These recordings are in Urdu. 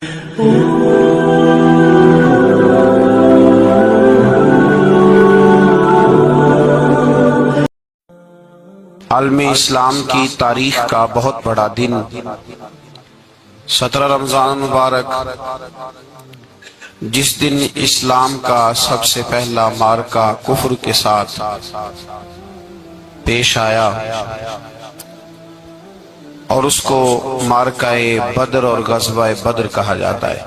عالم اسلام کی تاریخ کا بہت بڑا دن 17 رمضان مبارک، جس دن اسلام کا سب سے پہلا معرکہ کفر کے ساتھ پیش آیا اور اس کو معرکہ بدر اور غزوہ بدر کہا جاتا ہے۔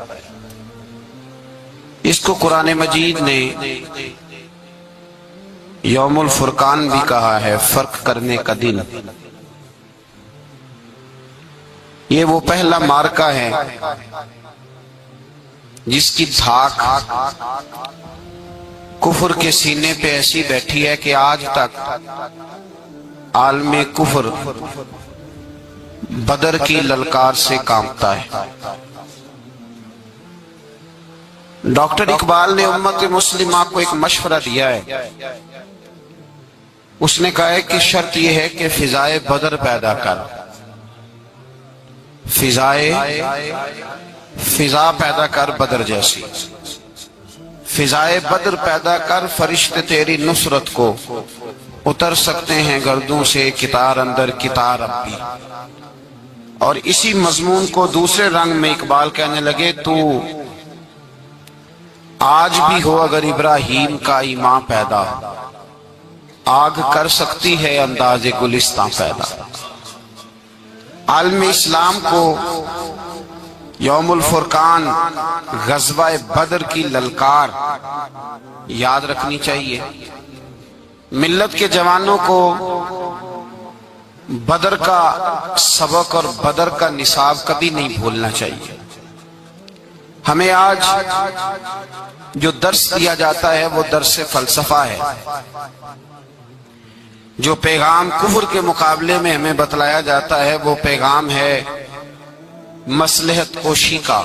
اس کو قرآن مجید نے یوم الفرقان بھی کہا ہے، فرق کرنے کا دن۔ یہ وہ پہلا معرکہ ہے جس کی دھاک کفر کے سینے پہ ایسی بیٹھی ہے کہ آج تک عالم کفر بدر کی للکار سے کانپتا ہے۔ ڈاکٹر اقبال نے امت مسلمہ کو ایک مشورہ دیا ہے۔ اس نے کہا ہے کہ شرط یہ ہے کہ فضائے بدر پیدا کر، فضا پیدا کر بدر جیسی، فضائے بدر پیدا کر، فرشتے تیری نصرت کو اتر سکتے ہیں گردوں سے کتار اندر کتار اب بھی۔ اور اسی مضمون کو دوسرے رنگ میں اقبال کہنے لگے، تو آج بھی ہو اگر ابراہیم کا ایمان پیدا، آگ کر سکتی ہے انداز گلستان پیدا۔ عالم اسلام کو یوم الفرقان، غزوہ بدر کی للکار یاد رکھنی چاہیے۔ ملت کے جوانوں کو بدر کا سبق اور بدر کا نصاب کبھی نہیں بھولنا چاہیے۔ ہمیں آج جو درس دیا جاتا ہے وہ درس فلسفہ ہے۔ جو پیغام کفر کے مقابلے میں ہمیں بتلایا جاتا ہے وہ پیغام ہے مصلحت کوشی کا،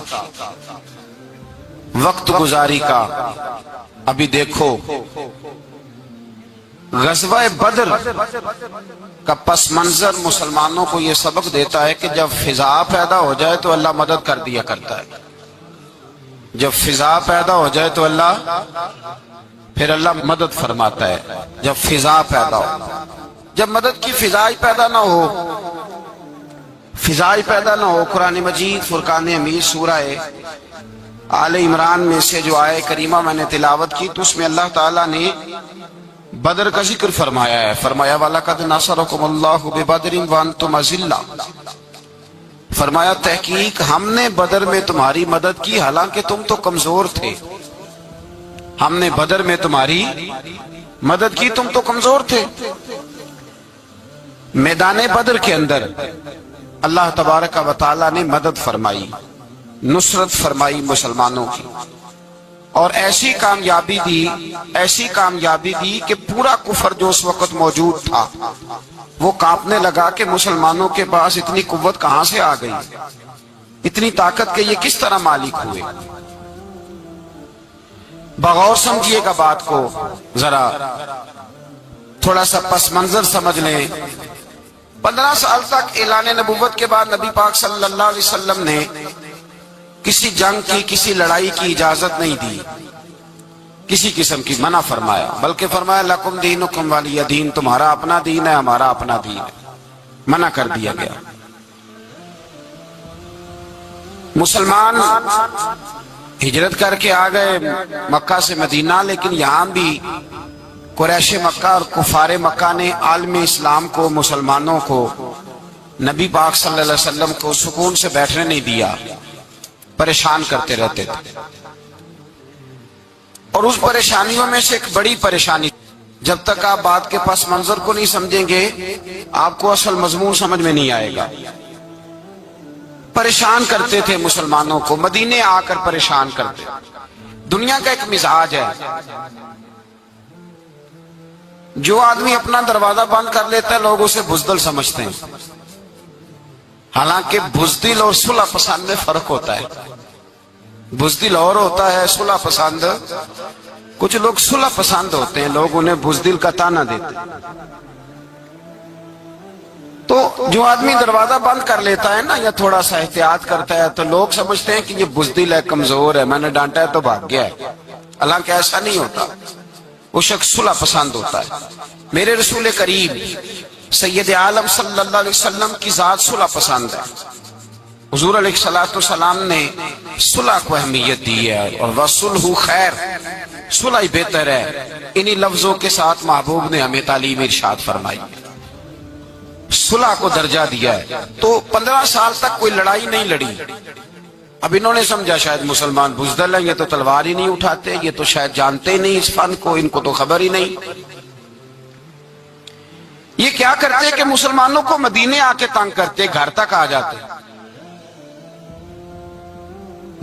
وقت گزاری کا۔ ابھی دیکھو غزوہ بدر کا پس منظر مسلمانوں کو یہ سبق دیتا ہے کہ جب فضا پیدا ہو جائے تو اللہ مدد کر دیا کرتا ہے۔ جب فضا پیدا ہو جائے تو پھر اللہ مدد فرماتا ہے۔ جب فضا پیدا ہو، جب مدد کی فضا ہی پیدا نہ ہو، قرآن مجید فرقان حمید سورہ آل عمران میں سے جو آیہ کریمہ میں نے تلاوت کی تو اس میں اللہ تعالیٰ نے بدر کا ذکر فرمایا ہے۔ فرمایا وَلَقَدْ نَصَرَكُمُ اللَّهُ بِبَدْرٍ وَأَنْتُمْ أَذِلَّةٌ، فرمایا تحقیق ہم نے بدر میں تمہاری مدد کی حالانکہ تم تو کمزور تھے۔ ہم نے بدر میں تمہاری مدد کی، تم تو کمزور تھے۔ میدان بدر کے اندر اللہ تبارک و تعالی نے مدد فرمائی، نصرت فرمائی مسلمانوں کی، اور ایسی کامیابی دی کہ پورا کفر جو اس وقت موجود تھا وہ کانپنے لگا کہ مسلمانوں کے پاس اتنی قوت کہاں سے آ گئی، اتنی طاقت کہ یہ کس طرح مالک ہوئے۔ بغور سمجھیے گا بات کو، ذرا تھوڑا سا پس منظر سمجھ لیں۔ 15 سال تک اعلان نبوت کے بعد نبی پاک صلی اللہ علیہ وسلم نے کسی جنگ کی، کسی لڑائی کی اجازت نہیں دی، کسی قسم کی منع فرمایا، بلکہ فرمایا لکم دینکم ولی دین، تمہارا اپنا دین ہے ہمارا اپنا دین ہے، منع کر دیا گیا۔ مسلمان ہجرت کر کے آ گئے مکہ سے مدینہ، لیکن یہاں بھی قریش مکہ اور کفار مکہ نے عالم اسلام کو، مسلمانوں کو، نبی پاک صلی اللہ علیہ وسلم کو سکون سے بیٹھنے نہیں دیا، پریشان کرتے رہتے تھے۔ اور اس پریشانیوں میں سے ایک بڑی پریشانی، جب تک آپ بات کے پس منظر کو نہیں سمجھیں گے آپ کو اصل مضمون سمجھ میں نہیں آئے گا۔ پریشان کرتے تھے مسلمانوں کو، مدینے آ کر پریشان کرتے۔ دنیا کا ایک مزاج ہے، جو آدمی اپنا دروازہ بند کر لیتا ہے لوگ اسے بزدل سمجھتے ہیں، حالانکہ بزدل اور صلح پسند میں فرق ہوتا ہے۔ بزدل اور ہوتا ہے، صلح پسند، کچھ لوگ صلح پسند ہوتے ہیں، لوگ انہیں بزدل کا طعنہ دیتے ہیں۔ تو جو آدمی دروازہ بند کر لیتا ہے نا یا تھوڑا سا احتیاط کرتا ہے تو لوگ سمجھتے ہیں کہ یہ بزدل ہے، کمزور ہے، میں نے ڈانٹا ہے تو بھاگ گیا ہے۔ حالانکہ ایسا نہیں ہوتا، وہ شخص صلح پسند ہوتا ہے۔ میرے رسول کریم سید عالم صلی اللہ علیہ وسلم کی ذات صلح پسند ہے۔ حضور علیہ الصلوۃ والسلام نے صلح کو اہمیت دی ہے، اور وصلح خیر، صلح ہی بہتر ہے۔ انہی لفظوں کے ساتھ محبوب نے ہمیں تعلیم ارشاد فرمائی، صلح کو درجہ دیا ہے۔ تو 15 سال تک کوئی لڑائی نہیں لڑی۔ اب انہوں نے سمجھا شاید مسلمان بزدل ہیں، یہ تو تلوار ہی نہیں اٹھاتے، یہ تو شاید جانتے ہی نہیں اس فن کو، ان کو تو خبر ہی نہیں۔ یہ کیا کرتے کہ مسلمانوں کو مدینے آ کے تنگ کرتے، گھر تک آ جاتے۔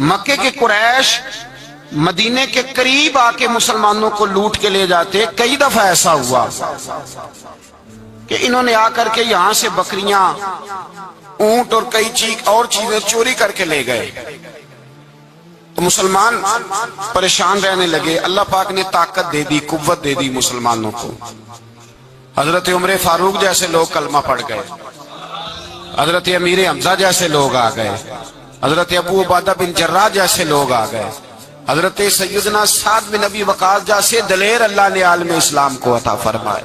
مکے کے قریش مدینے کے قریب آ کے مسلمانوں کو لوٹ کے لے جاتے۔ کئی دفعہ ایسا ہوا کہ انہوں نے آ کر کے یہاں سے بکریاں، اونٹ اور کئی اور چیزیں چوری کر کے لے گئے۔ تو مسلمان پریشان رہنے لگے۔ اللہ پاک نے طاقت دے دی، قوت دے دی مسلمانوں کو۔ حضرت عمر فاروق جیسے لوگ کلمہ پڑھ گئے، حضرت امیر حمزہ جیسے لوگ آ گئے، حضرت ابو عبیدہ بن جراح جیسے لوگ آ گئے، حضرت سیدنا سعد بن ابی وقاص جیسے دلیر اللہ نے عالم اسلام کو عطا فرمائے۔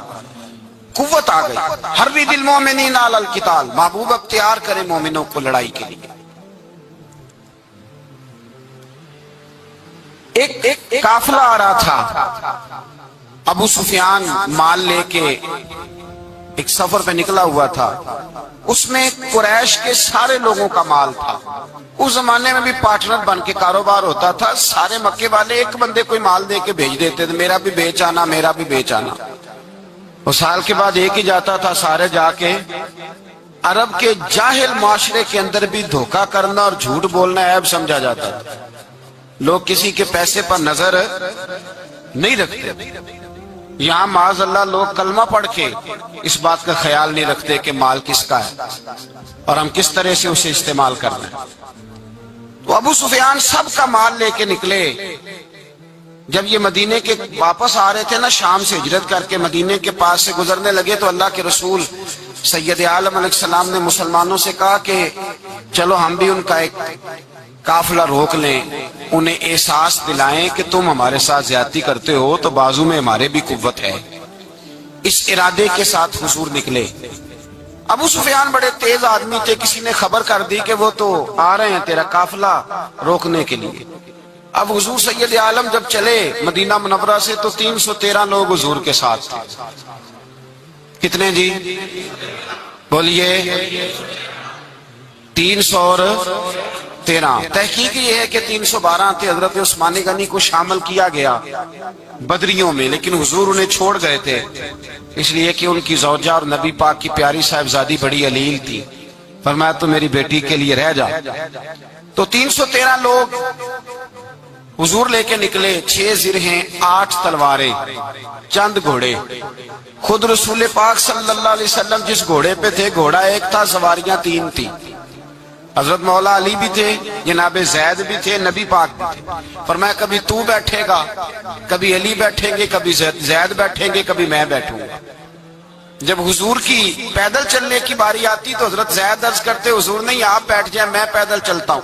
قوت آ گئی۔ حرِّض المؤمنین علی القتال، محبوب اختیار کرے مومنوں کو لڑائی کے لیے۔ ایک قافلہ آ رہا تھا، ابو سفیان مال لے کے ایک سفر پہ نکلا ہوا تھا، اس میں قریش کے سارے لوگوں کا مال تھا۔ اس زمانے میں بھی پارٹنر بن کے کاروبار ہوتا تھا، سارے مکے والے ایک بندے کوئی مال دے کے بھیج دیتے تھے، میرا بھی بیچ آنا، میرا بھی بیچ آنا۔ وہ سال کے بعد ایک ہی جاتا تھا، سارے جا کے۔ عرب کے جاہل معاشرے کے اندر بھی دھوکہ کرنا اور جھوٹ بولنا عیب سمجھا جاتا تھا۔ لوگ کسی کے پیسے پر نظر نہیں رکھتے۔ یہاں معاذ اللہ لوگ کلمہ پڑھ کے اس بات کا خیال نہیں رکھتے کہ مال کس کا ہے اور ہم کس طرح سے اسے استعمال کرنا ہے۔ تو ابو سفیان سب کا مال لے کے نکلے۔ جب یہ مدینے کے واپس آ رہے تھے نا، شام سے ہجرت کر کے مدینے کے پاس سے گزرنے لگے، تو اللہ کے رسول سید عالم علیہ السلام نے مسلمانوں سے کہا کہ چلو ہم بھی ان کا ایک قافلہ روک لیں، انہیں احساس دلائیں کہ تم ہمارے ساتھ زیادتی کرتے ہو تو بازو میں ہمارے بھی قوت ہے۔ اس ارادے کے ساتھ حضور نکلے۔ ابو سفیان بڑے تیز آدمی تھے، کسی نے خبر کر دی کہ وہ تو آ رہے ہیں تیرا قافلہ روکنے کے لیے۔ اب حضور سید عالم جب چلے مدینہ منورہ سے تو 313 لوگ حضور کے ساتھ تھے۔ کتنے جی؟ بولیے 313۔ تحقیق یہ ہے کہ 312 تھے۔ حضرت عثمان غنی کو شامل کیا گیا بدریوں میں، لیکن حضور انہیں چھوڑ گئے تھے، اس لیے کہ ان کی زوجہ اور نبی پاک کی پیاری صاحبزادی بڑی علیل تھی۔ فرمایا تو میری بیٹی کے لیے رہ جا۔ تو 313 لوگ حضور لے کے نکلے، 6 زرہیں، 8 تلواریں، چند گھوڑے۔ خود رسول پاک صلی اللہ علیہ وسلم جس گھوڑے پہ تھے، گھوڑا ایک تھا، سواریاں 3 تھی۔ حضرت مولا علی بھی تھے، جناب زید بھی تھے، نبی پاک بھی تھے۔ فرمایا کبھی تو بیٹھے گا، کبھی علی بیٹھیں گے، کبھی زید بیٹھیں گے، کبھی میں بیٹھوں گا۔ جب حضور کی پیدل چلنے کی باری آتی تو حضرت زید عرض کرتے حضور نہیں آپ بیٹھ جائیں، میں پیدل چلتا ہوں۔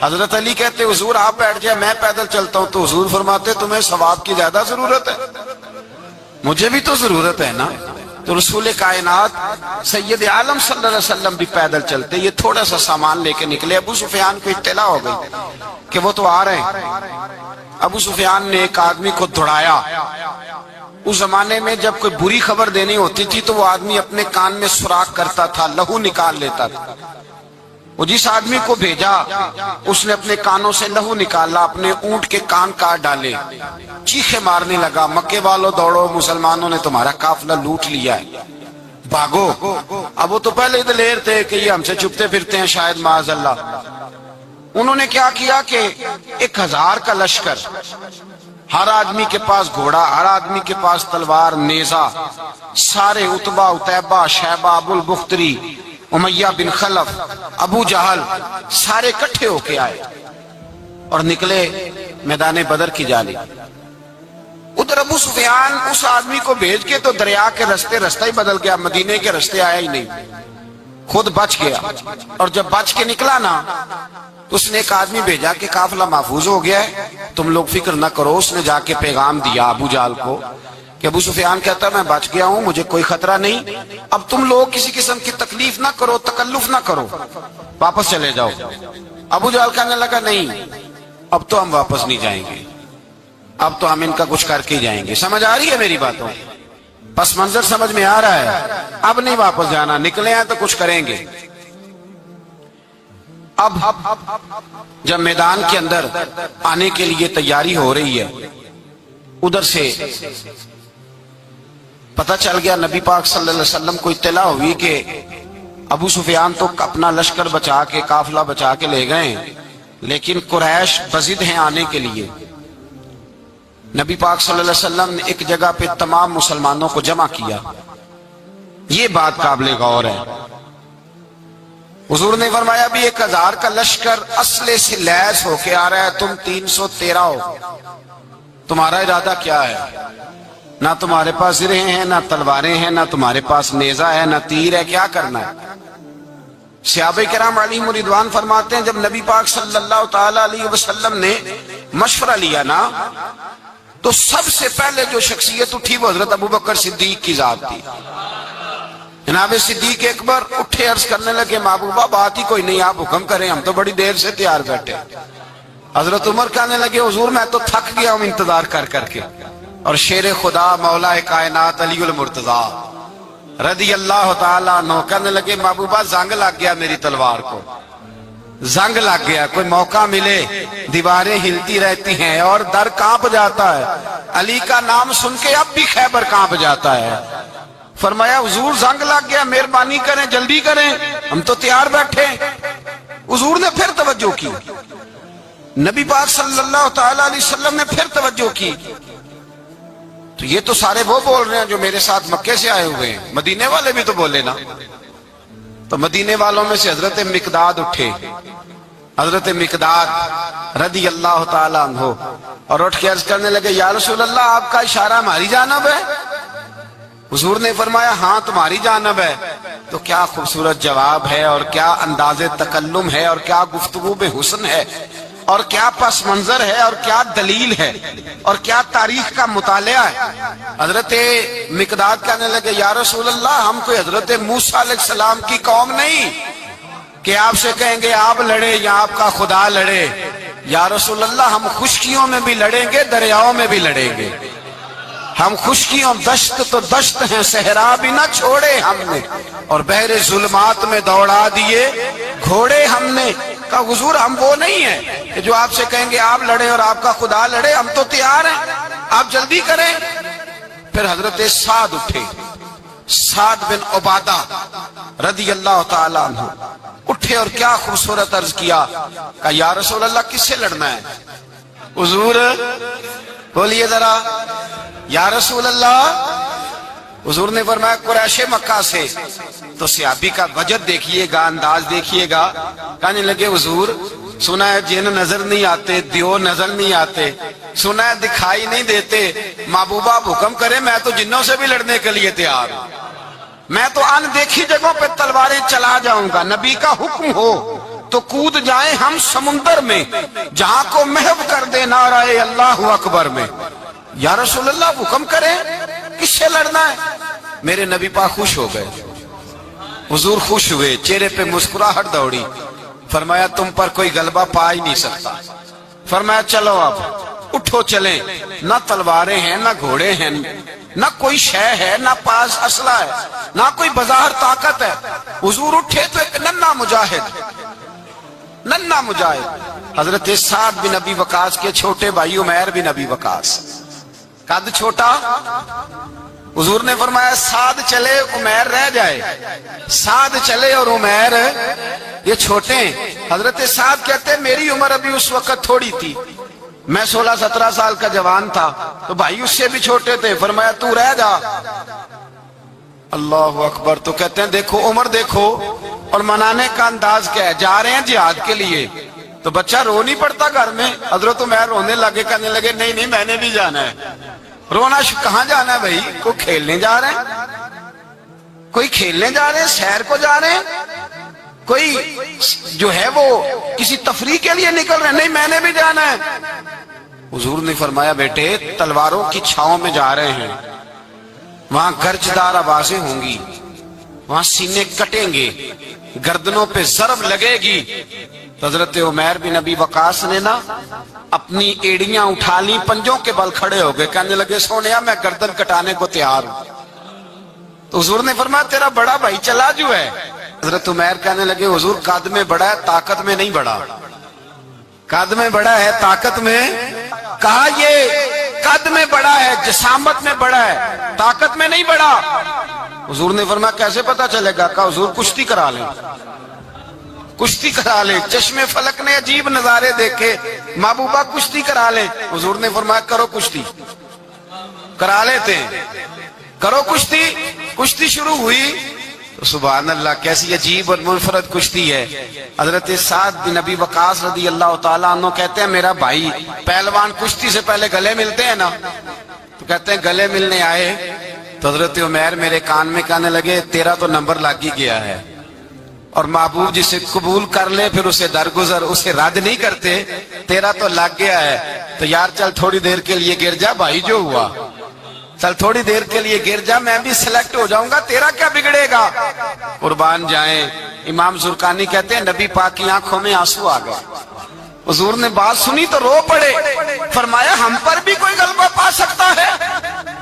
حضرت علی کہتے حضور آپ بیٹھ جائیں، میں پیدل چلتا ہوں۔ تو حضور فرماتے تمہیں ثواب کی زیادہ ضرورت ہے، مجھے بھی تو ضرورت ہے نا۔ تو رسول کائنات سید عالم صلی اللہ علیہ وسلم بھی پیدل چلتے، یہ تھوڑا سا سامان لے کے نکلے۔ ابو سفیان کو اطلاع ہو گئی کہ وہ تو آ رہے ہیں۔ ابو سفیان نے ایک آدمی کو دوڑایا۔ اس زمانے میں جب کوئی بری خبر دینی ہوتی تھی تو وہ آدمی اپنے کان میں سوراخ کرتا تھا، لہو نکال لیتا تھا۔ وہ جس آدمی کو بھیجا اس نے اپنے کانوں سے لہو نکالا، اپنے اونٹ کے کان کاٹ ڈالے، چیخے مارنے لگا، مکے والوں دوڑو، مسلمانوں نے تمہارا قافلہ لوٹ لیا ہے، بھاگو۔ اب وہ تو پہلے دلیر تھے کہ یہ ہم سے چھپتے پھرتے ہیں شاید معاذ اللہ۔ انہوں نے کیا کیا کہ 1000 کا لشکر، ہر آدمی کے پاس گھوڑا، ہر آدمی کے پاس تلوار، نیزہ، سارے عتبہ، عتیبہ، شیبہ، ابو البختری، امیہ بن خلف، ابو جہل، سارے اکٹھے ہو کے آئے اور نکلے میدان بدر کی جانب۔ ادھر ابو سفیان اس آدمی کو بھیج کے تو دریا کے رستے رستہ ہی بدل گیا، مدینے کے رستے آیا ہی نہیں۔ خود بچ گیا، اور جب بچ کے نکلا نا تو اس نے ایک آدمی بھیجا کہ قافلہ محفوظ ہو گیا ہے، تم لوگ فکر نہ کرو۔ اس نے جا کے پیغام دیا ابو جہل کو کہ ابو سفیان کہتا ہے میں بچ گیا ہوں، مجھے کوئی خطرہ نہیں، اب تم لوگ کسی قسم کی تکلیف نہ کرو، تکلف نہ کرو، واپس چلے جاؤ۔ ابو جہل کہنے لگا نہیں، اب تو ہم واپس نہیں جائیں گے، اب تو ہم ان کا کچھ کر کے ہی جائیں گے۔ سمجھ آ رہی ہے میری باتوں؟ پس منظر سمجھ میں آ رہا ہے؟ اب نہیں واپس جانا، نکلے ہیں تو کچھ کریں گے۔ اب جب میدان کے اندر آنے کے لیے تیاری ہو رہی ہے، ادھر سے پتہ چل گیا، نبی پاک صلی اللہ علیہ وسلم کو اطلاع ہوئی کہ ابو سفیان تو اپنا لشکر بچا کے، قافلہ بچا کے لے گئے، لیکن قریش بضد ہیں آنے کے لیے۔ نبی پاک صلی اللہ علیہ وسلم نے ایک جگہ پہ تمام مسلمانوں کو جمع کیا۔ یہ بات قابل غور ہے۔ حضور نے فرمایا بھی 1000 کا لشکر اسلحے سے لیس ہو کے آ رہا ہے، تم 313 ہو، تمہارا ارادہ کیا ہے؟ نہ تمہارے پاس زرہیں ہیں، نہ تلواریں ہیں، نہ تمہارے پاس نیزہ ہے، نہ تیر ہے، کیا کرنا ہے؟ صحابہ کرام علیہم رضوان فرماتے ہیں جب نبی پاک صلی اللہ تعالی علیہ وسلم نے مشورہ لیا نا تو سب سے پہلے جو شخصیت اٹھی وہ حضرت ابوبکر صدیق کی ذات تھی۔ جناب صدیق اکبر اٹھے، عرض کرنے لگے محبوبہ بات ہی کوئی نہیں، آپ حکم کریں، ہم تو بڑی دیر سے تیار بیٹھے۔ حضرت عمر کہنے لگے حضور میں تو تھک گیا ہوں انتظار کر کر کے۔ اور شیر خدا مولا کائنات علی المرتضیٰ رضی اللہ تعالیٰ عنہ کہنے لگے محبوبہ زنگ لگ گیا میری تلوار کو، زنگ لگ گیا، کوئی موقع ملے دیواریں ہلتی رہتی ہیں اور در کانپ جاتا ہے، علی کا نام سن کے اب بھی خیبر کانپ جاتا ہے۔ فرمایا حضور زنگ لگ گیا، مہربانی کریں جلدی کریں، ہم تو تیار بیٹھے۔ حضور نے پھر توجہ کی، نبی پاک صلی اللہ تعالی علیہ وسلم نے پھر توجہ کی، تو یہ تو سارے وہ بول رہے ہیں جو میرے ساتھ مکے سے آئے ہوئے ہیں، مدینے والے بھی تو بولے نا۔ تو مدینے والوں میں سے حضرت مقداد اٹھے، حضرت مقداد رضی اللہ تعالیٰ عنہ، اور اٹھ کے عرض کرنے لگے یا رسول اللہ آپ کا اشارہ ہماری جانب ہے؟ حضور نے فرمایا ہاں تمہاری جانب ہے۔ تو کیا خوبصورت جواب ہے، اور کیا انداز تکلم ہے، اور کیا گفتگو بے حسن ہے، اور کیا پس منظر ہے، اور کیا دلیل ہے، اور کیا تاریخ کا مطالعہ ہے۔ حضرت مقداد کہنے لگے یا رسول اللہ ہم کوئی حضرت موسیٰ علیہ السلام کی قوم نہیں کہ آپ سے کہیں گے آپ لڑے یا آپ کا خدا لڑے۔ یا رسول اللہ ہم خشکیوں میں بھی لڑیں گے، دریاؤں میں بھی لڑیں گے، ہم خشکیوں دشت تو دشت ہیں، صحرا بھی نہ چھوڑے ہم نے، اور بحر ظلمات میں دوڑا دیے گھوڑے ہم نے۔ کہا حضور ہم وہ نہیں ہیں کہ جو آپ سے کہیں گے آپ لڑیں اور آپ کا خدا لڑے، ہم تو تیار ہیں، آپ جلدی کریں۔ پھر حضرت سعد اٹھے، سعد بن عبادہ رضی اللہ تعالیٰ عنہ اٹھے، اور کیا خوبصورت عرض کیا، کہا یا رسول اللہ کس سے لڑنا ہے؟ حضور بولیے ذرا یا رسول اللہ۔ حضور نے فرمایا قریش مکہ سے۔ تو صحابی کا وجد دیکھیے گا، انداز دیکھیے گا، کہنے لگے حضور سنا ہے جن نظر نہیں آتے، دیو نظر نہیں آتے، سنا ہے دکھائی نہیں دیتے، محبوبہ آپ حکم کرے میں تو جنوں سے بھی لڑنے کے لیے تیار ہوں، میں تو ان دیکھی جگہوں پہ تلواریں چلا جاؤں گا، نبی کا حکم ہو تو کود جائیں ہم سمندر میں، جہاں کو محو کر دے نعرہ اللہ اکبر میں۔ یا رسول اللہ حکم کریں کس سے لڑنا ہے؟ میرے نبی پاک خوش ہو گئے، حضور خوش ہوئے، چہرے پہ مسکراہٹ دوڑی، فرمایا تم پر کوئی غلبہ پا ہی نہیں سکتا۔ فرمایا چلو اب اٹھو چلیں، نہ تلواریں ہیں، نہ گھوڑے ہیں، نہ کوئی شے ہے، نہ پاس اسلحہ ہے، نہ کوئی بظاہر طاقت ہے۔ حضور اٹھے تو ایک ننھا مجاہد حضرت سعد بن ابی وقاص کے چھوٹے بھائی عمیر بن ابی وقاص، قد چھوٹا، حضور نے فرمایا سعد چلے عمیر رہ جائے، سعد چلے اور عمیر یہ چھوٹے ہیں۔ حضرت سعد کہتے ہیں میری عمر ابھی اس وقت تھوڑی تھی، میں 16-17 سال کا جوان تھا، تو بھائی اس سے بھی چھوٹے تھے، فرمایا تو رہ جا۔ اللہ اکبر۔ تو کہتے ہیں دیکھو عمر دیکھو، اور منانے کا انداز کیا ہے، جا رہے ہیں جہاد کے لیے، تو بچہ رو نہیں پڑتا گھر میں۔ حضرت عمیر رونے لگے، کہنے لگے نہیں نہیں میں نے بھی جانا ہے۔ رونا کہاں جانا ہے بھائی، کو کھیلنے جا رہے ہیں، کوئی کھیلنے جا رہے ہیں، سیر کو جا رہے ہیں، کوئی جو ہے وہ کسی تفریح کے لیے نکل رہے ہیں، نہیں میں نے بھی جانا ہے۔ حضور نے فرمایا بیٹے تلواروں کی چھاؤں میں جا رہے ہیں، وہاں گرجدار آوازیں ہوں گی، وہاں سینے کٹیں گے، گردنوں پہ ضرب لگے گی۔ تو حضرت عمیر بن ابی وقاص نے نا اپنی ایڑیاں اٹھا لی، پنجوں کے بل کھڑے ہو گئے، کہنے لگے سونیا میں گردن کٹانے کو تیار ہوں۔ تو حضور نے فرمایا تیرا بڑا بھائی چلا جو ہے۔ حضرت عمیر کہنے لگے حضور قد میں بڑا ہے، طاقت میں نہیں بڑا۔ قد میں بڑا ہے، طاقت میں؟ کہا یہ قد میں بڑا ہے، جسامت میں بڑا ہے، طاقت میں نہیں بڑا۔ حضور نے فرمایا کیسے پتا چلے گا؟ کہا حضور کشتی کرا لیں، کشتی کرا لیں۔ چشم فلک نے عجیب نظارے دیکھے، محبوبہ کشتی کرا لیں۔ حضور نے فرمایا کرو کشتی، کرا لیتے ہیں، کرو کشتی۔ کشتی شروع ہوئی تو سبحان اللہ کیسی عجیب اور منفرد کشتی ہے۔ حضرت سعد بن ابی وقاص رضی اللہ تعالیٰ عنہ کہتے ہیں میرا بھائی پہلوان کشتی سے پہلے گلے ملتے ہیں نا، تو کہتے ہیں گلے ملنے آئے تو حضرت عمیر میرے کان میں کہنے لگے تیرا تو نمبر لگ ہی گیا ہے، اور محبوب جسے قبول کر لے پھر اسے درگزر اسے رد نہیں کرتے، تیرا تو لگ گیا ہے، تو یار چل تھوڑی دیر کے لیے گر جا بھائی، جو ہوا چل تھوڑی دیر کے لیے گر جا، میں بھی سلیکٹ ہو جاؤں گا، تیرا کیا بگڑے گا۔ قربان جائیں امام زرقانی کہتے ہیں نبی پاک کی آنکھوں میں آنسو آ گئے، حضور نے بات سنی تو رو پڑے، فرمایا ہم پر بھی کوئی غلبہ پا سکتا ہے؟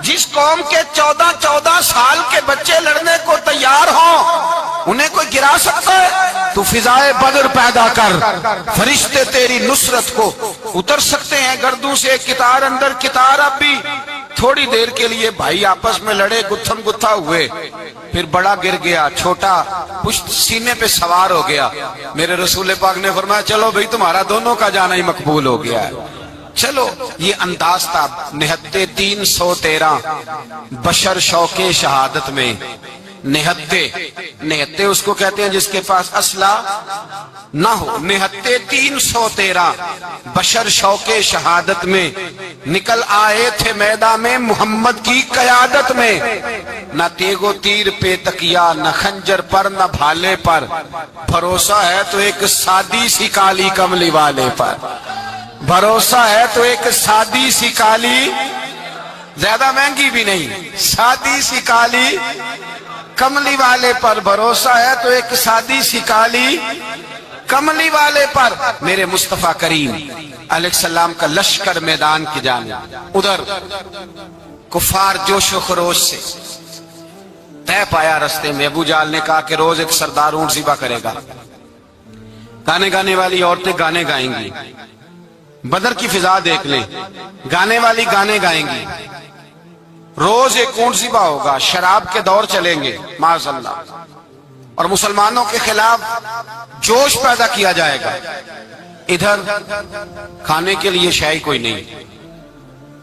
جس قوم کے 14 سال کے بچے لڑنے کو تیار ہوں انہیں کوئی گرا سکتا ہے؟ تو فضائے بدر پیدا کر، فرشتے تیری نصرت کو اتر سکتے ہیں گردوں سے، کتار اندر کتار۔ اب بھی تھوڑی دیر کے لیے بھائی آپس میں لڑے، گتھم گتھا ہوئے، پھر بڑا گر گیا، چھوٹا پشت سینے پہ سوار ہو گیا۔ میرے رسول پاک نے فرمایا چلو بھائی تمہارا دونوں کا جانا ہی مقبول ہو گیا ہے، چلو۔ یہ انداز تھا نہتے 313 بشر شوق شہادت میں۔ نہتے اس کو کہتے ہیں جس کے پاس اسلحہ نہ ہو۔ نہتے 313 بشر شوق شہادت میں نکل آئے تھے میدان میں محمد کی قیادت میں، نہ تیگ و تیر پہ تکیا، نہ خنجر پر نہ بھالے پر، بھروسہ ہے تو ایک سادی سی کالی کملی والے پر، بھروسہ ہے تو ایک سادی سی کالی، زیادہ مہنگی بھی نہیں، سادی سی کالی کملی والے پر، بھروسہ ہے تو ایک سادی سی کالی کملی والے پر۔ میرے مصطفیٰ کریم علیہ السلام کا لشکر میدان کی جانب، ادھر کفار جوش و خروش سے طے پایا رستے میں۔ ابو جہل نے کہا کہ روز ایک سردار اونٹ ذبح کرے گا، گانے گانے والی عورتیں گانے گائیں گی، بدر کی فضا دیکھ لیں، گانے والی گانے گائیں گی، روز ایک اونٹ ذبح ہوگا، شراب کے دور چلیں گے معاذ اللہ، اور مسلمانوں کے خلاف جوش پیدا کیا جائے گا۔ ادھر کھانے کے لیے شے کوئی نہیں،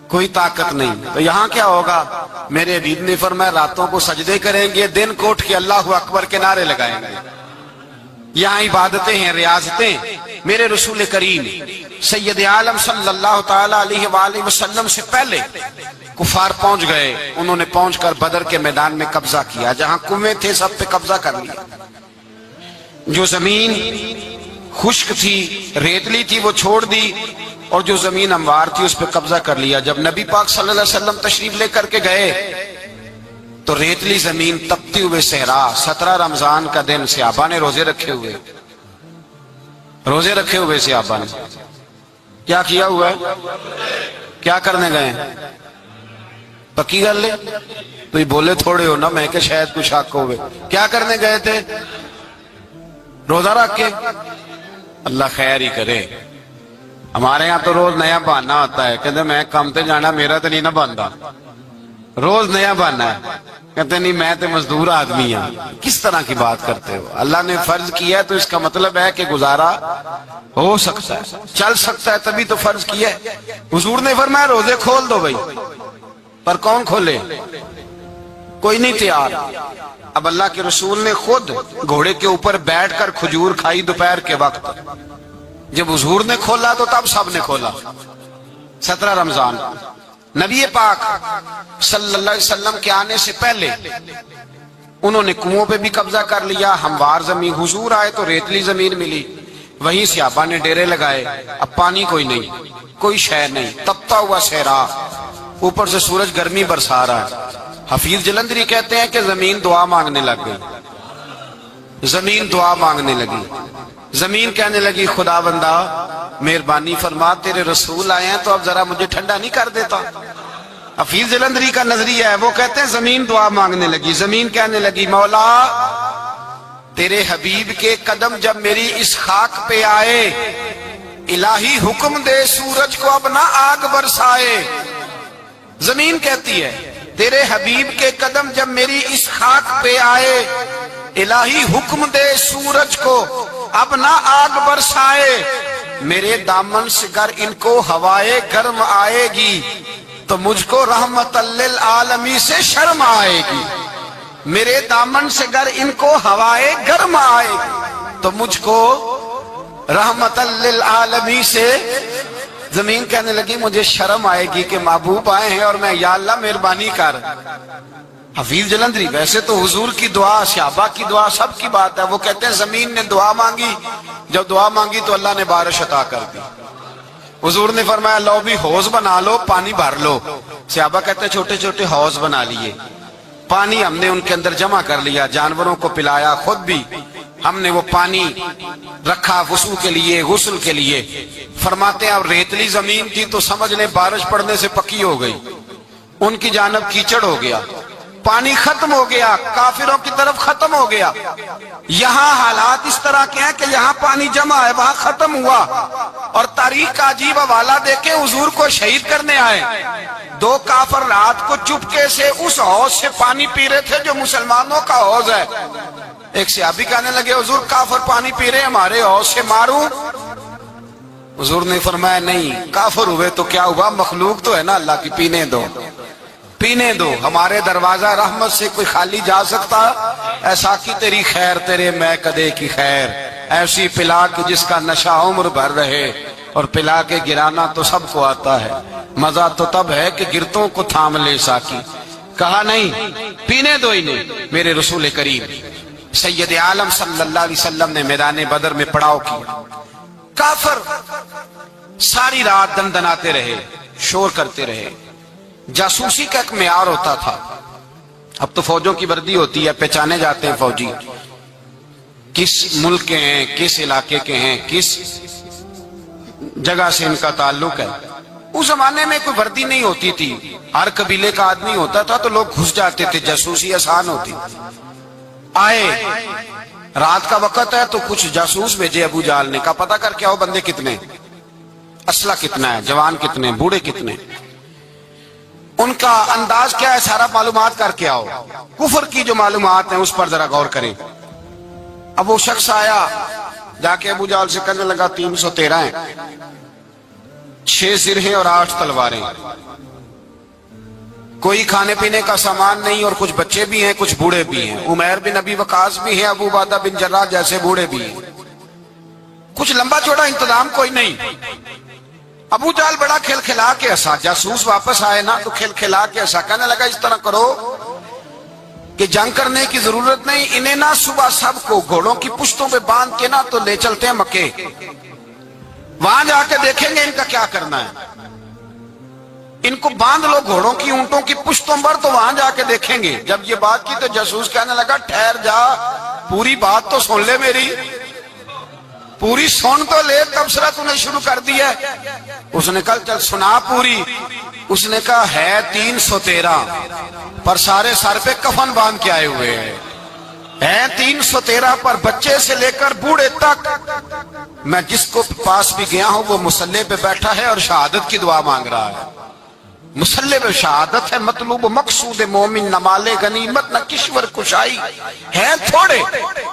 کوئی طاقت نہیں، تو یہاں کیا ہوگا؟ میرے حبیب نے فرمایا راتوں کو سجدے کریں گے، دن کو اٹھ کے اللہ اکبر کے نعرے لگائیں گے۔ یہاں عبادتیں ہیں، ریاضتیں۔ میرے رسول کریم سید عالم صلی اللہ تعالی علیہ وآلہ وسلم سے پہلے کفار پہنچ گئے، انہوں نے پہنچ کر بدر کے میدان میں قبضہ کیا، جہاں کنویں تھے سب پہ قبضہ کر لیا، جو زمین خشک تھی ریتلی تھی وہ چھوڑ دی، اور جو زمین ہموار تھی اس پہ قبضہ کر لیا۔ جب نبی پاک صلی اللہ علیہ وسلم تشریف لے کر کے گئے تو ریتلی زمین، تپتی ہوئے صحرا، 17 رمضان کا دن، صحابہ نے روزے رکھے ہوئے، روزے رکھے ہوئے صحابہ نے کیا کیا ہوا ہے؟ کیا کرنے گئے؟ پکی گل لے تو یہ بولے تھوڑے ہو نا، میں کہ شاید کچھ حق ہوئے۔ کیا کرنے گئے تھے؟ روزہ رکھ کے۔ اللہ خیر ہی کرے، ہمارے ہاں تو روز نیا بہانا ہوتا ہے، کہتے میں کام تے جانا، میرا تو نہیں نہ بنتا، روز نیا بہانا ہے، کہتے نہیں میں تو مزدور آدمی ہوں۔ کس طرح کی بات کرتے ہو؟ اللہ نے فرض کیا ہے تو اس کا مطلب ہے کہ گزارا ہو سکتا ہے، چل سکتا ہے، تبھی تو فرض کیا ہے۔ حضور نے فرمایا روزے کھول دو بھائی، پر کون کھولے؟ کوئی نہیں تیار۔ اب اللہ کے رسول نے خود گھوڑے کے اوپر بیٹھ کر کھجور کھائی دوپہر کے وقت، جب حضور نے کھولا تو تب سب نے کھولا۔ 17 رمضان نبی پاک صلی اللہ علیہ وسلم کے آنے سے پہلے انہوں نے کنووں پہ بھی قبضہ کر لیا، ہموار زمین، حضور آئے تو ریتلی زمین ملی، وہیں صحابہ نے ڈیرے لگائے، اب پانی کوئی نہیں، کوئی شے نہیں، تپتا ہوا صحرا، اوپر سے سورج گرمی برسا رہا ہے۔ حفیظ جلندری کہتے ہیں کہ زمین دعا مانگنے لگ گئی، زمین دعا مانگنے لگی، زمین کہنے لگی خدا بندہ مہربانی فرما، تیرے رسول آئے ہیں تو اب ذرا مجھے ٹھنڈا نہیں کر دیتا۔ حفیظ جلندری کا نظریہ ہے، وہ کہتے ہیں زمین دعا مانگنے لگی، زمین کہنے لگی مولا تیرے حبیب کے قدم جب میری اس خاک پہ آئے، الہی حکم دے سورج کو اب نہ آگ برسائے۔ زمین کہتی ہے تیرے حبیب کے قدم جب میری اس خاک پہ آئے، الہی حکم دے سورج کو اب نہ آگ برسائے، میرے دامن سے گر ان کو ہوائے گرم آئے گی تو مجھ کو رحمت للعالمین سے شرم آئے گی، میرے دامن سے گر ان کو ہوائے گرم آئے گی تو مجھ کو رحمت للعالمین سے۔ زمین کہنے لگی مجھے شرم آئے گی کہ محبوب آئے ہیں اور میں یا اللہ مہربانی کر۔ حفیظ جلندری ویسے تو حضور کی دعا، صحابہ کی دعا، سب کی بات ہے، وہ کہتے ہیں زمین نے دعا مانگی، جب دعا مانگی تو اللہ نے بارش عطا کر دی۔ حضور نے فرمایا لو بھی حوض بنا لو، پانی بھر لو۔ صحابہ کہتے ہیں چھوٹے چھوٹے حوض بنا لیے، پانی ہم نے ان کے اندر جمع کر لیا، جانوروں کو پلایا، خود بھی ہم نے وہ پانی رکھا وضو کے لیے، غسل کے لیے۔ فرماتے ہیں اب ریتلی زمین تھی تو سمجھ لیں بارش پڑنے سے پکی ہو گئی، ان کی جانب کیچڑ ہو گیا، پانی ختم ہو گیا، کافروں کی طرف ختم ہو گیا۔ یہاں حالات اس طرح کے ہیں کہ یہاں پانی جمع ہے، وہاں ختم ہوا، اور تاریخ کا عجیب حوالہ دیکھیں، حضور کو شہید کرنے آئے، دو کافر رات کو چپکے سے اس حوض سے پانی پی رہے تھے جو مسلمانوں کا حوض ہے۔ ایک صحابی کہنے لگے حضور کافر پانی پی رہے، ہمارے حوض سے ماروں؟ حضور نے فرمایا نہیں، کافر ہوئے تو کیا ہوا، مخلوق تو ہے نا اللہ کی، پینے دو، پینے دو، ہمارے دروازہ رحمت سے کوئی خالی جا سکتا؟ ایسا کی تیری خیر تیرے میں کدے کی خیر، ایسی پلا کہ جس کا نشہ عمر بھر رہے، اور پلا کے گرانا تو سب کو آتا ہے، مزہ تو تب ہے کہ گرتوں کو تھام لے ساکی۔ کہا نہیں، پینے دو ہی نہیں۔ میرے رسول کریم سید عالم صلی اللہ علیہ وسلم نے میدان بدر میں پڑاؤ کیا، کافر ساری رات دندناتے رہے، شور کرتے رہے۔ جاسوسی کا ایک معیار ہوتا تھا، اب تو فوجوں کی وردی ہوتی ہے، پہچانے جاتے ہیں فوجی کس ملک کے ہیں، کس علاقے کے ہیں، کس جگہ سے ان کا تعلق ہے۔ اس زمانے میں کوئی وردی نہیں ہوتی تھی، ہر قبیلے کا آدمی ہوتا تھا تو لوگ گھس جاتے تھے، جاسوسی آسان ہوتی۔ آئے رات کا وقت ہے تو کچھ جاسوس بھیجے ابو جہل نے، کہا پتہ کر کے آؤ بندے کتنے، اسلحہ کتنا ہے، جوان کتنے، بوڑھے کتنے، ان کا انداز کیا ہے، سارا معلومات کر کے آؤ، کفر کی جو معلومات ہیں اس پر ذرا غور کریں۔ اب وہ شخص آیا، جا کے ابو جہل سے کہنے لگا 313 ہیں، 6 سرہیں اور 8 تلواریں، کوئی کھانے پینے کا سامان نہیں، اور کچھ بچے بھی ہیں، کچھ بوڑھے بھی ہیں، عمیر بن ابی وقاص بھی ہیں، ابو عبیدہ بن جراح جیسے بوڑھے بھی ہیں، کچھ لمبا چوڑا انتظام کوئی نہیں۔ ابو جہل بڑا کھل کھلا کے ہنسا، جاسوس واپس آئے نا تو کھل کھلا کے ہنسا، کہنے لگا اس طرح کرو کہ جنگ کرنے کی ضرورت نہیں، انہیں نا صبح سب کو گھوڑوں کی پشتوں پہ باندھ کے نا تو لے چلتے ہیں مکے، وہاں جا کے دیکھیں گے ان کا کیا کرنا ہے، ان کو باندھ لو گھوڑوں کی اونٹوں کی پشتوں پر، تو وہاں جا کے دیکھیں گے۔ جب یہ بات کی تو جاسوس کہنے لگا ٹھہر جا، پوری بات تو سن لے، میری پوری سن تو لے، تبصرہ تو نے شروع کر دیا ہے۔ اس نے کہا چل سنا پوری۔ اس نے کہا ہے 313 پر سارے سر پہ کفن باندھ کے آئے ہوئے ہیں 313 پر بچے سے لے کر بوڑھے تک، میں جس کو پاس بھی گیا ہوں وہ مصلی پہ بیٹھا ہے اور شہادت کی دعا مانگ رہا ہے۔ مصلی پہ شہادت ہے، مطلوب مقصود مومن، نہ مال غنیمت نہ کشور کشائی، ہیں تھوڑے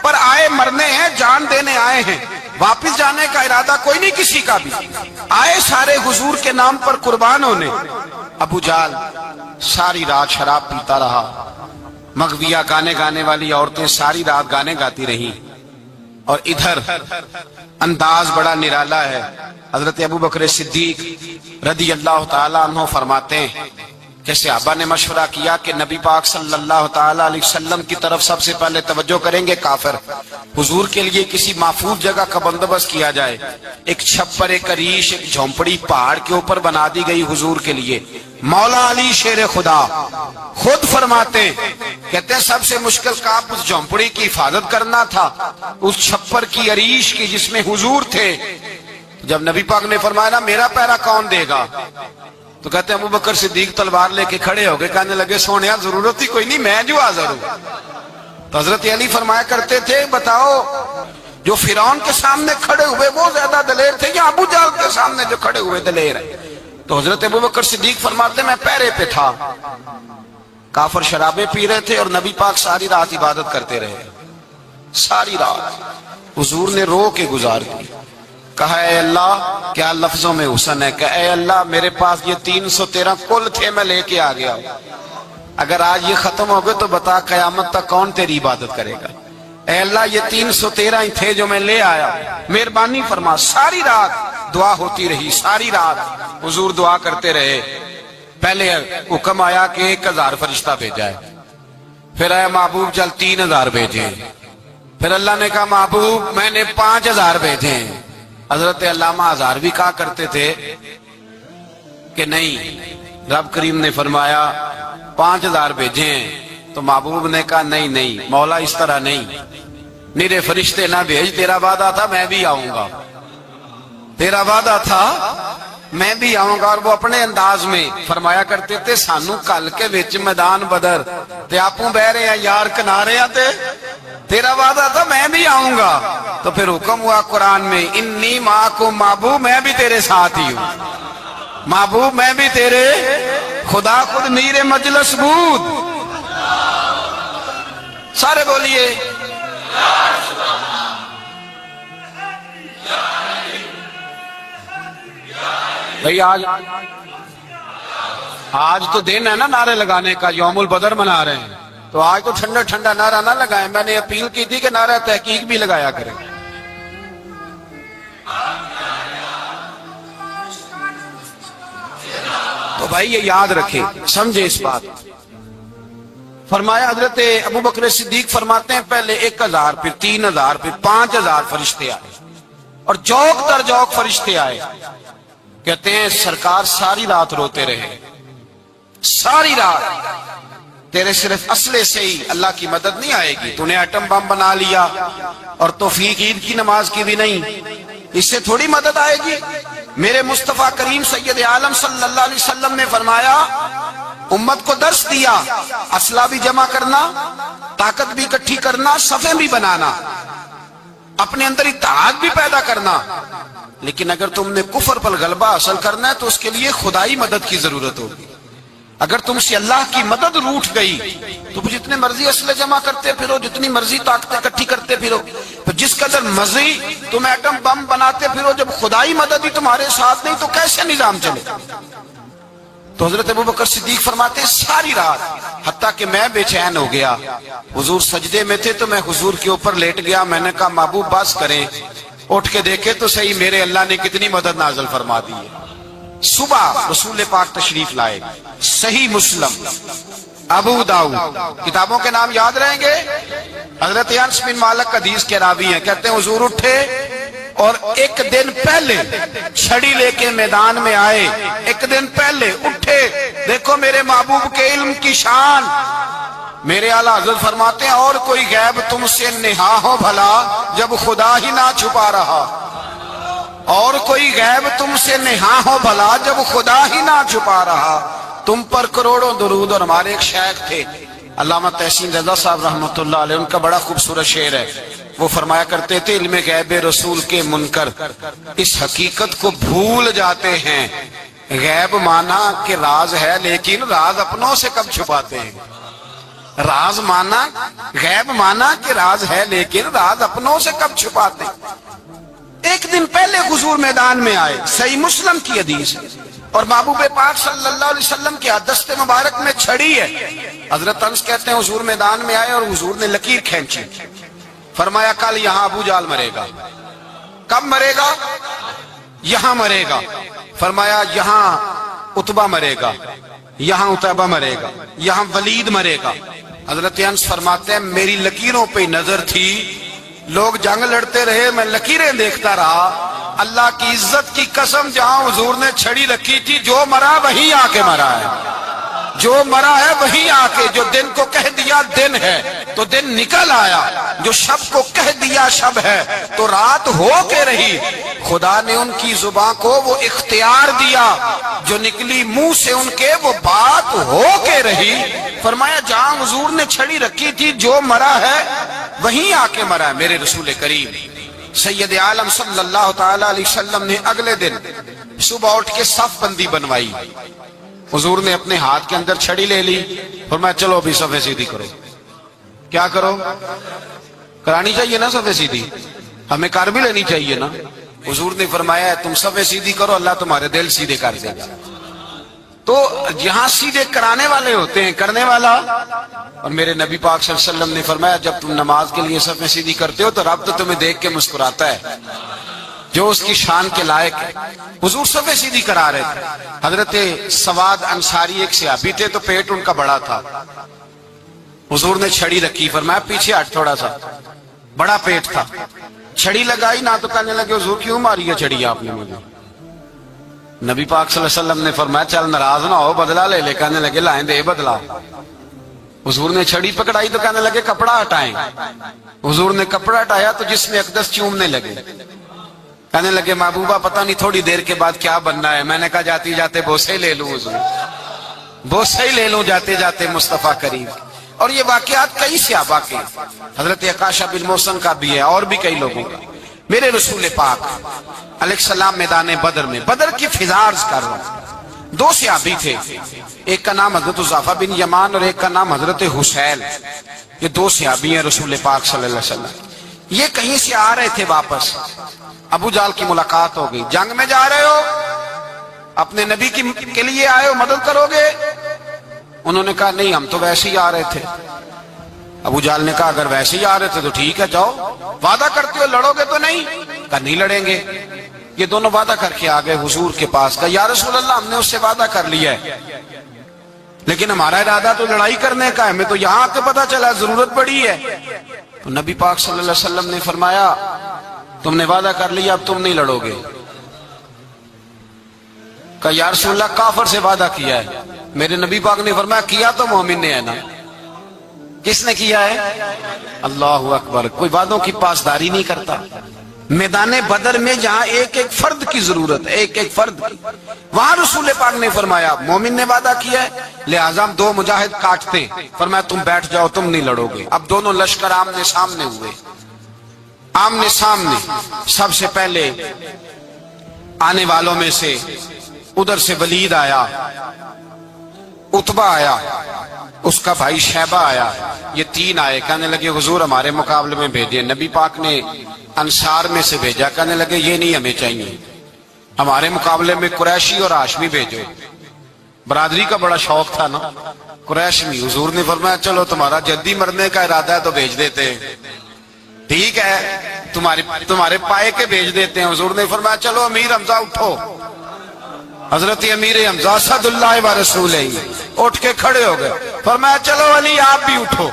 پر آئے مرنے ہیں، جان دینے آئے ہیں، واپس جانے کا ارادہ کوئی نہیں کسی کا بھی، آئے سارے حضور کے نام پر قربان ہونے۔ ابو جہل ساری رات شراب پیتا رہا، مغویہ گانے گانے والی عورتیں ساری رات گانے گاتی رہیں، اور ادھر انداز بڑا نرالا ہے۔ حضرت ابو بکر صدیق رضی اللہ تعالیٰ عنہ فرماتے ہیں کہ صحابہ نے مشورہ کیا کہ نبی پاک صلی اللہ تعالی علیہ وسلم کی طرف سب سے پہلے توجہ کریں گے کافر، حضور کے لیے کسی محفوظ جگہ کا بندوبست کیا جائے، ایک چھپر، ایک عریش، ایک جھونپڑی پہاڑ کے اوپر بنا دی گئی حضور کے لیے۔ مولا علی شیر خدا خود فرماتے، کہتے ہیں سب سے مشکل کام اس جھونپڑی کی حفاظت کرنا تھا، اس چھپر کی، عریش کی، جس میں حضور تھے۔ جب نبی پاک نے فرمایا نا میرا پہرا کون دے گا، تو کہتے ہیں ابوبکر صدیق تلوار لے کے کھڑے ہو گئے، کہنے لگے سونیا ضرورت ہی کوئی نہیں، میں جو حاضر ہوں۔ تو حضرت علی فرمایا کرتے تھے بتاؤ جو فرعون کے سامنے کھڑے ہوئے وہ زیادہ دلیر تھے یا ابو جہل کے سامنے جو کھڑے ہوئے دلیر ہیں؟ تو حضرت ابوبکر صدیق فرماتے میں پہرے پہ تھا، کافر شرابیں پی رہے تھے اور نبی پاک ساری رات عبادت کرتے رہے، ساری رات حضور نے رو کے گزار دی۔ کہا اے اللہ، کیا لفظوں میں حسن ہے، کہ اے اللہ میرے پاس یہ 313 کل تھے، میں لے کے آ گیا ہوں، اگر آج یہ ختم ہو گئے تو بتا قیامت تک کون تیری عبادت کرے گا؟ اے اللہ یہ 313 ہی تھے جو میں لے آیا، مہربانی فرما۔ ساری رات دعا ہوتی رہی، ساری رات حضور دعا کرتے رہے۔ پہلے حکم آیا کہ 1000 فرشتہ بھیجا ہے، پھر آیا محبوب چل 3000 بھیجے، پھر اللہ نے کہا محبوب میں نے 5000 بھیجے ہیں۔ حضرت علامہ ہزار بھی کہا کرتے تھے کہ نہیں، رب کریم نے فرمایا 5000 بھیجے ہیں، تو محبوب نے کہا نہیں نہیں مولا اس طرح نہیں، میرے فرشتے نہ بھیج، تیرا وعدہ تھا میں بھی آؤں گا، تیرا وعدہ تھا میں بھی آؤں گا۔ اور وہ اپنے انداز میں فرمایا کرتے تھے سانو کل کے وچ میدان بدر تے آپوں بہ رہے ہیں یار کنارے آتے، تیرا وعدہ تھا میں بھی آؤں گا۔ تو پھر حکم ہوا قرآن میں انی معکم، محبوب میں بھی تیرے ساتھ ہی ہوں، محبوب میں بھی تیرے، خدا خود میر مجلس بود، سارے بولیے بھئی آج تو دن ہے نا نعرے لگانے کا، یوم البدر منا رہے ہیں، تو آج تو ٹھنڈا ٹھنڈا نعرہ نہ لگائیں، میں نے اپیل کی تھی کہ نعرہ تحقیق بھی لگایا کریں۔ تو بھائی یہ یاد رکھے، سمجھے اس بات۔ فرمایا حضرت ابوبکر صدیق فرماتے ہیں پہلے 1000 پھر 3000 پھر 5000 فرشتے آئے، اور جوک در جوک فرشتے آئے۔ کہتے ہیں سرکار ساری رات روتے رہے، ساری رات، تیرے صرف اسلحے سے ہی اللہ کی مدد نہیں آئے گی، تو نے ایٹم بم بنا لیا اور توفیق عید کی نماز کی بھی نہیں، اس سے تھوڑی مدد آئے گی۔ میرے مصطفیٰ کریم سید عالم صلی اللہ علیہ وسلم نے فرمایا، امت کو درس دیا، اسلحہ بھی جمع کرنا، طاقت بھی اکٹھی کرنا، صفیں بھی بنانا، اپنے اندر اتحاد بھی پیدا کرنا، لیکن اگر تم نے کفر پر غلبہ حاصل کرنا ہے تو اس کے لیے خدائی مدد کی ضرورت ہوگی۔ اگر تم سے اللہ کی مدد روٹ گئی تو جتنے مرضی اسلحے جمع کرتے پھرو، جتنی مرضی طاقتیں اکٹھی کرتے پھرو، پھر جس قدر مرضی تم ایٹم بم بناتے پھرو، جب خدائی مدد ہی تمہارے ساتھ نہیں تو کیسے نظام چلے؟ تو حضرت ابوبکر صدیق فرماتے ساری رات، حتیٰ کہ میں بے چین ہو گیا، حضور سجدے میں تھے تو میں حضور کے اوپر لیٹ گیا، میں نے کہا محبوب بس کریں، اٹھ کے دیکھے تو صحیح میرے اللہ نے کتنی مدد نازل فرما دی ہے۔ صبح رسول پاک تشریف لائے، صحیح مسلم، ابو داؤد، کتابوں کے نام یاد رہیں گے۔ حضرت انس بن مالک حدیث کے راوی ہیں، کہتے ہیں حضور اٹھے اور ایک دن پہلے چھڑی لے کے میدان میں آئے، ایک دن پہلے اٹھے، دیکھو میرے محبوب کے علم کی شان۔ میرے اعلیٰ حضرت فرماتے ہیں اور کوئی غیب تم سے نہا ہو بھلا جب خدا ہی نہ چھپا رہا، اور کوئی غیب تم سے نہا ہو بھلا جب خدا ہی نہ چھپا رہا، تم پر کروڑوں درود۔ اور ہمارے ایک شیخ تھے علامہ تحسین رضا صاحب رحمۃ اللہ علیہ، ان کا بڑا خوبصورت شعر ہے، وہ فرمایا کرتے تھے علم غیب رسول کے منکر اس حقیقت کو بھول جاتے ہیں، غیب مانا کہ راز ہے لیکن راز اپنوں سے کب چھپاتے ہیں، راز مانا، غیب مانا کہ راز ہے لیکن راز اپنوں سے کب چھپاتے ہیں۔ ایک دن پہلے حضور میدان میں آئے، صحیح مسلم کی حدیث ہے، اور محبوب پاک صلی اللہ علیہ وسلم کے دست مبارک میں چھڑی ہے۔ حضرت انس کہتے ہیں حضور میدان میں آئے اور حضور نے لکیر کھینچی، فرمایا کل یہاں ابو جہل مرے گا۔ کب مرے گا؟ یہاں مرے گا۔ فرمایا یہاں عتبہ مرے گا، یہاں اتبا مرے گا، یہاں ولید مرے گا۔ حضرت انس فرماتے ہیں میری لکیروں پہ نظر تھی، لوگ جنگ لڑتے رہے، میں لکیریں دیکھتا رہا۔ اللہ کی عزت کی قسم، جہاں حضور نے چھڑی رکھی تھی، جو مرا وہیں آ کے مرا ہے، جو مرا ہے وہیں آ کے، جو دن کو کہہ دیا دن ہے تو دن نکل آیا، جو شب کو کہہ دیا شب ہے تو رات ہو کے رہی۔ خدا نے ان کی زبان کو وہ اختیار دیا، جو نکلی منہ سے ان کے وہ بات ہو کے رہی۔ فرمایا جہاں حضور نے چھڑی رکھی تھی، جو مرا ہے وہیں آ کے مرا ہے میرے رسول کریم۔ سید عالم صلی اللہ تعالی علیہ وسلم نے اگلے دن صبح اٹھ کے صف بندی بنوائی۔ حضور نے اپنے ہاتھ کے اندر چھڑی لے لی، فرمایا چلو ابھی صفیں سیدھی کرو۔ کیا کرو؟ کرانی چاہیے نا صفیں سیدھی، ہمیں کر بھی لینی چاہیے نا۔ حضور نے فرمایا تم صفیں سیدھی کرو، اللہ تمہارے دل سیدھے کر دے گا۔ تو جہاں سیدھے کرانے والے ہوتے ہیں، کرنے والا۔ اور میرے نبی پاک صلی اللہ علیہ وسلم نے فرمایا جب تم نماز کے لیے صفیں سیدھی کرتے ہو تو رب تو تمہیں دیکھ کے مسکراتا ہے، جو اس کی شان کے لائق ہے۔ حضور صفیں سیدھی کرا رہے تھے۔ حضرت سواد انصاری ایک صحابی تھے، تو پیٹ ان کا بڑا تھا۔ حضور نے چھڑی رکھی، فرمایا پیچھے ہٹ تھوڑا سا، بڑا پیٹ تھا۔ چھڑی لگائی نہ تو کہنے لگے حضور کیوں ماری ہے چھڑی آپ نے مجھے؟ نبی پاک صلی اللہ علیہ وسلم نے فرمایا چل ناراض نہ ہو، بدلہ لے لے۔ کہنے لگے لائیں دے بدلہ۔ حضور نے چھڑی پکڑائی تو کہنے لگے کپڑا ہٹائیں۔ حضور نے کپڑا ہٹایا تو جسم اقدس چومنے لگے۔ کہنے لگے محبوبہ پتہ نہیں تھوڑی دیر کے بعد کیا بننا ہے۔ میں نے کہا جاتی جاتے بوسے لے لوں حضور، بوسے لے لوں جاتے جاتے مصطفیٰ کریم۔ اور یہ واقعات کئی صحابہ کے، حضرت عکاشہ بن محصن کا بھی ہے اور بھی کئی لوگوں کا۔ میرے رسول پاک علیہ السلام میدان بدر میں، بدر کی فضا عرض کر رہا ہوں، دو صحابی تھے، ایک کا نام حضرت حذیفہ بن یمان اور ایک کا نام حضرت حسین۔ یہ دو صحابی ہیں رسول پاک صلی اللہ علیہ وسلم۔ یہ کہیں سے آ رہے تھے واپس، ابو جہل کی ملاقات ہو گئی۔ جنگ میں جا رہے ہو، اپنے نبی کے لیے آئے ہو، مدد کرو گے؟ انہوں نے کہا نہیں ہم تو ویسے ہی آ رہے تھے۔ ابو جہل نے کہا اگر ویسے ہی آ رہے تھے تو ٹھیک ہے جاؤ، وعدہ کرتے ہو لڑو گے تو نہیں؟ کہا نہیں لڑیں گے۔ یہ دونوں وعدہ کر کے آ گئے حضور کے پاس، کہا یا رسول اللہ ہم نے اس سے وعدہ کر لیا ہے، لیکن ہمارا ارادہ تو لڑائی کرنے کا ہے، ہمیں تو یہاں آ کے پتا چلا ضرورت پڑی ہے۔ تو نبی پاک صلی اللہ علیہ وسلم نے فرمایا تم نے وعدہ کر لیا اب تم نہیں لڑو گے۔ کہا یا رسول اللہ کافر سے وعدہ کیا ہے۔ میرے نبی پاک نے فرمایا کیا تو مومن نے ہے نا۔ کس نے کیا ہے؟ اللہ اکبر۔ کوئی وعدوں کی پاسداری نہیں کرتا۔ میدان بدر میں جہاں ایک ایک فرد کی ضرورت ہے، ایک ایک فرد کی، وہاں رسول پاک نے فرمایا مومن نے وعدہ کیا ہے لہذا ہم دو مجاہد کاٹتے، فرمایا تم بیٹھ جاؤ تم نہیں لڑو گے۔ اب دونوں لشکر آمنے سامنے ہوئے، آمنے سامنے۔ سب سے پہلے آنے والوں میں سے ادھر سے ولید آیا، عتبہ آیا، اس کا بھائی شیبہ آیا، یہ تین آئے۔ کہنے لگے حضور ہمارے مقابلے میں بھیجے۔ نبی پاک نے انصار میں سے بھیجا، کہنے لگے یہ نہیں ہمیں چاہیے، ہمارے مقابلے میں قریشی اور ہاشمی بھیجو۔ برادری کا بڑا شوق تھا نا قریشی۔ حضور نے فرمایا چلو تمہارا جدی مرنے کا ارادہ ہے تو بھیج دیتے ہیں، ٹھیک ہے تمہارے پائے کے بھیج دیتے ہیں۔ حضور نے فرمایا چلو امیر حمزہ اٹھو۔ حضرت امیر حمزہ اسد اللہ و رسولہ اٹھ کے کھڑے ہو گئے، فرمایا چلو علی آپ بھی اٹھو۔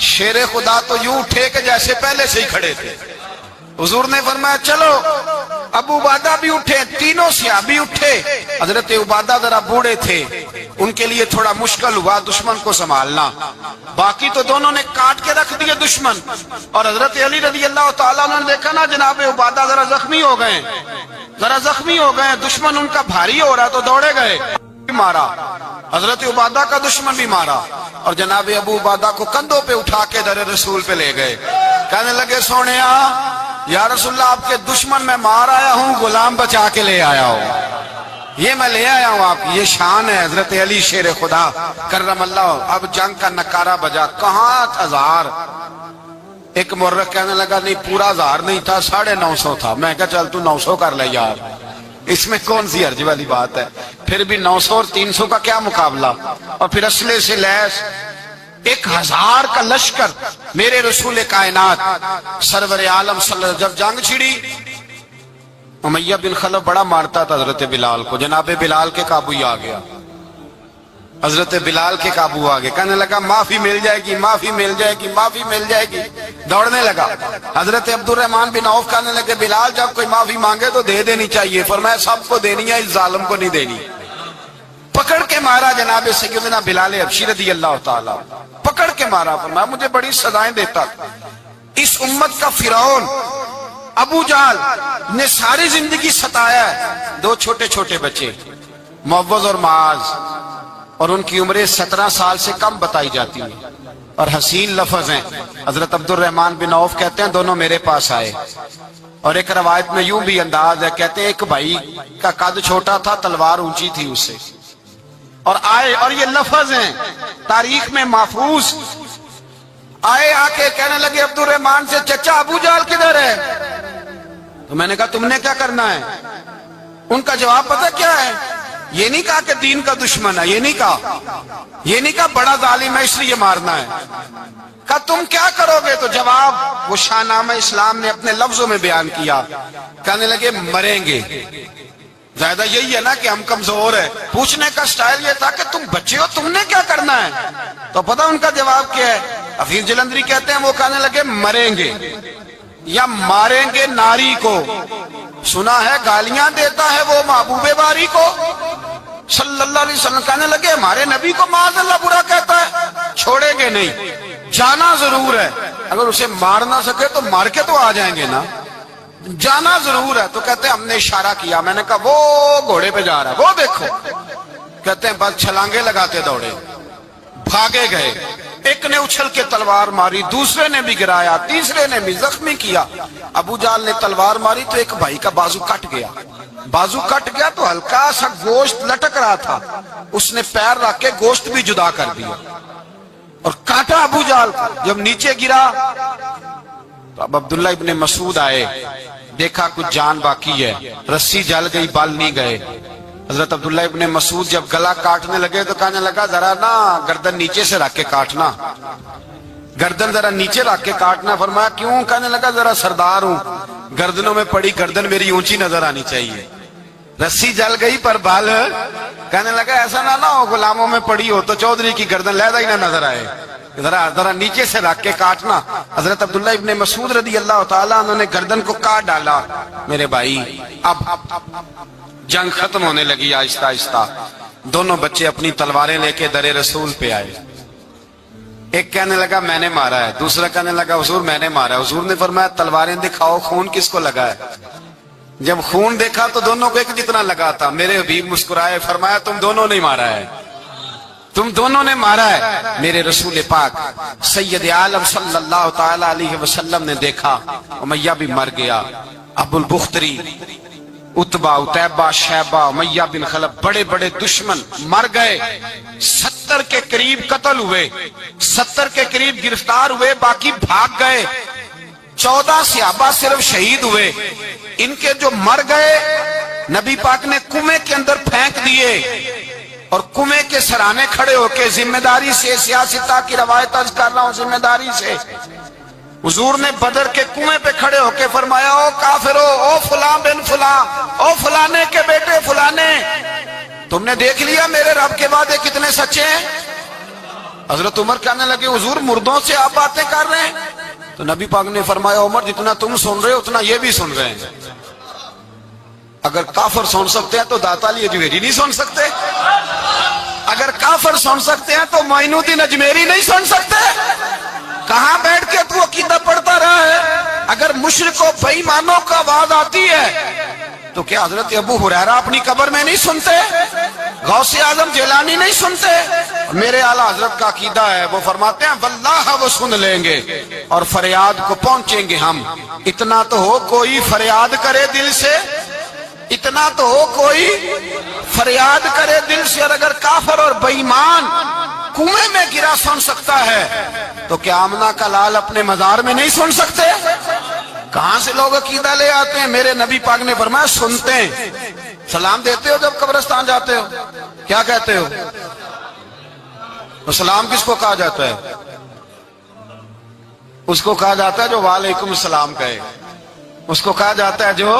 شیر خدا تو یوں اٹھے کہ جیسے پہلے سے ہی کھڑے تھے۔ حضور نے فرمایا چلو ابو عبادہ بھی اٹھے، تینوں صحابی اٹھے۔ حضرت عبادہ ذرا بوڑھے تھے، ان کے لیے تھوڑا مشکل ہوا دشمن کو سنبھالنا، باقی تو دونوں نے کاٹ کے رکھ دیے دشمن۔ اور حضرت علی رضی اللہ تعالیٰ نے دیکھا نا جناب عبادہ ذرا زخمی ہو گئے، ذرا زخمی ہو گئے، دشمن ان کا بھاری ہو رہا تو دوڑے گئے، مارا، حضرت عبادہ کا دشمن بھی مارا، اور جناب ابو عبادہ کو کندھوں پہ اٹھا کے در رسول پہ لے گئے۔ کہنے لگے سونیا یا رسول اللہ آپ کے دشمن میں مار آیا ہوں، غلام بچا کے لے آیا ہوں، یہ میں لے آیا ہوں آپ کی، یہ شان ہے حضرت علی شیر خدا کرم اللہ۔ اب جنگ کا نکارہ بجا، کہاں 1000؟ ایک مورخ کہنے لگا نہیں پورا 1000 نہیں تھا، 950 تھا۔ میں کہا چل تو 900 کر لے یار، اس میں کون سی حرج والی بات ہے؟ پھر بھی 900 اور 300 کا کیا مقابلہ؟ اور پھر اسلحے سے لیس 1000 کا لشکر۔ میرے رسول کائنات سرور عالم صلی اللہ علیہ وسلم جب جنگ چھڑی، امیہ بن خلف بڑا مارتا تھا حضرت بلال کو، جناب بلال کے قابو ہی آ گیا۔ حضرت بلال کے قابو آ گئے، کہنے لگا معافی مل جائے گی، معافی مل جائے گی، معافی مل جائے گی، دوڑنے لگا۔ حضرت عبد الرحمن بن عوف کہنے لگے بلال جب کوئی معافی مانگے تو دے دینی چاہیے، فرمایا سب کو دینی ہے، اس ظالم کو نہیں دینی۔ پکڑ کے مارا جناب سیدنا بلال حبشی رضی اللہ تعالیٰ، پکڑ کے مارا، فرمایا مجھے بڑی سزائیں دیتا۔ اس امت کا فرعون ابو جہل نے ساری زندگی ستایا ہے۔ دو چھوٹے چھوٹے بچے معوذ اور معاذ، اور ان کی عمریں 17 سال سے کم بتائی جاتی ہیں، اور حسین لفظ ہیں۔ حضرت عبد الرحمن بن عوف کہتے ہیں دونوں میرے پاس آئے، اور ایک روایت میں یوں بھی انداز ہے، کہتے ہیں ایک بھائی کا قد چھوٹا تھا، تلوار اونچی تھی اس سے، اور آئے، اور یہ لفظ ہیں تاریخ میں محفوظ، آئے آ کے کہنے لگے عبد الرحمن سے چچا ابو جہل کدھر ہے؟ تو میں نے کہا تم نے کیا کرنا ہے؟ ان کا جواب پتہ کیا ہے؟ یہ نہیں کہا کہ دین کا دشمن ہے، یہ نہیں کہا بڑا ظالم ہے اس لیے مارنا ہے، کہا تم کیا کرو گے؟ تو جواب وہ شاہ نامہ اسلام نے اپنے لفظوں میں بیان کیا، کہنے لگے مریں گے۔ زیادہ یہی ہے نا کہ ہم کمزور ہے، پوچھنے کا سٹائل یہ تھا کہ تم بچے ہو، تم نے کیا کرنا ہے؟ تو پتہ ان کا جواب کیا ہے؟ حفیظ جلندری کہتے ہیں وہ کہنے لگے مریں گے یا ماریں گے ناری کو، سنا ہے گالیاں دیتا ہے وہ محبوب باری کو صلی اللہ علیہ وسلم، کہنے لگے ہمارے نبی کو معاذ اللہ برا کہتا ہے، چھوڑیں گے نہیں، جانا ضرور ہے، اگر اسے مار نہ سکے تو مار کے تو آ جائیں گے نا، جانا ضرور ہے۔ تو کہتے ہیں ہم نے اشارہ کیا، میں نے کہا وہ گھوڑے پہ جا رہا ہے وہ دیکھو، کہتے ہیں بس چھلانگے لگاتے دوڑے، بھاگے گئے، ایک نے اچھل کے تلوار ماری، دوسرے نے بھی گرایا، تیسرے نے بھی زخمی کیا۔ ابو جہل نے تلوار ماری تو ایک بھائی کا بازو کٹ گیا، بازو کٹ گیا تو ہلکا سا گوشت لٹک رہا تھا، اس نے پیر رکھ کے گوشت بھی جدا کر دیا اور کاٹا ابو جہل کو۔ جب نیچے گرا تو اب عبداللہ ابن مسعود آئے، دیکھا کچھ جان باقی ہے، رسی جل گئی، بال نہیں گئے۔ حضرت عبداللہ ابن مسعود جب گلا کاٹنے لگے تو کہنے لگا ذرا نا گردن نیچے سے رکھ کے کاٹنا، گردن ذرا نیچے رکھ کے کاٹنا۔ فرمایا کیوں؟ کہنے لگا ذرا سردار ہوں، گردنوں میں پڑی گردن میری اونچی نظر آنی چاہیے، رسی جل گئی پر بال، کہنے لگا ایسا نہ ہو غلاموں میں پڑی ہو تو چودھری کی گردن لہذا ہی نہ نظر آئے، ذرا نیچے سے رکھ کے کاٹنا۔ حضرت عبداللہ ابن مسعود رضی اللہ تعالیٰ انہوں نے گردن کو کاٹ ڈالا۔ میرے بھائی اب جنگ ختم ہونے لگی، آہستہ آہستہ دونوں بچے اپنی تلواریں لے کے در رسول پہ آئے۔ ایک کہنے لگا میں نے مارا ہے، دوسرا کہنے لگا حضور میں نے مارا ہے۔ حضور نے فرمایا تلواریں دکھاؤ، خون کس کو لگا ہے؟ جب خون دیکھا تو دونوں کو ایک جتنا لگا تھا۔ میرے حبیب مسکرائے، فرمایا تم دونوں نے مارا ہے، تم دونوں نے مارا ہے۔ میرے رسول پاک سید عالم صلی اللہ تعالی علیہ وسلم نے دیکھا امیہ بھی مر گیا، ابو البختری، اتبا، اتیبہ، شیبہ، امیہ بن خلف، بڑے بڑے دشمن مر گئے، 70 کے قریب قتل ہوئے، 70 کے قریب گرفتار ہوئے، باقی بھاگ گئے، 14 صحابہ صرف شہید ہوئے۔ ان کے جو مر گئے نبی پاک نے کنویں کے اندر پھینک دیے، اور کنویں کے سرانے کھڑے ہو کے ذمہ داری سے، سیاستہ کی روایت عرض کر رہا ہوں، ذمہ داری سے حضور نے بدر کے کنویں پہ کھڑے ہو کے فرمایا او کافرو، او فلاں بن فلاں، او فلانے کے بیٹے فلانے، تم نے دیکھ لیا میرے رب کے وعدے کتنے سچے ہیں؟ حضرت عمر کہنے لگے حضور مردوں سے آپ باتیں کر رہے ہیں؟ تو نبی پاک نے فرمایا عمر جتنا تم سن رہے ہو اتنا یہ بھی سن رہے ہیں، اگر کافر سن سکتے ہیں تو داتا علی اجمیری نہیں سن سکتے، اگر کافر سن سکتے ہیں تو معین الدین اجمیری نہیں سن سکتے؟ کہاں بیٹھ کے تو عقیدہ پڑھتا رہا ہے؟ اگر مشرکوں بے ایمانوں کا آواز آتی ہے تو کیا حضرت ابو ہریرہ اپنی قبر میں نہیں سنتے؟ غوث اعظم جیلانی نہیں سنتے؟ میرے اعلیٰ حضرت کا عقیدہ ہے، وہ فرماتے ہیں واللہ وہ سن لیں گے اور فریاد کو پہنچیں گے ہم۔ اتنا تو ہو کوئی فریاد کرے دل سے، اتنا تو ہو کوئی فریاد کرے دل سے، اور اگر کافر اور بے ایمان کنویں میں گرا سن سکتا ہے تو کیا آمنہ کا لال اپنے مزار میں نہیں سن سکتے؟ کہاں سے لوگ عقیدہ لے آتے ہیں؟ میرے نبی پاک نے فرمایا سنتے ہیں۔ سلام دیتے ہو جب قبرستان جاتے ہو؟ کیا کہتے ہو؟ تو سلام کس کو کہا جاتا ہے؟ اس کو کہا جاتا ہے جو وعلیکم السلام کہے، اس کو کہا جاتا ہے جو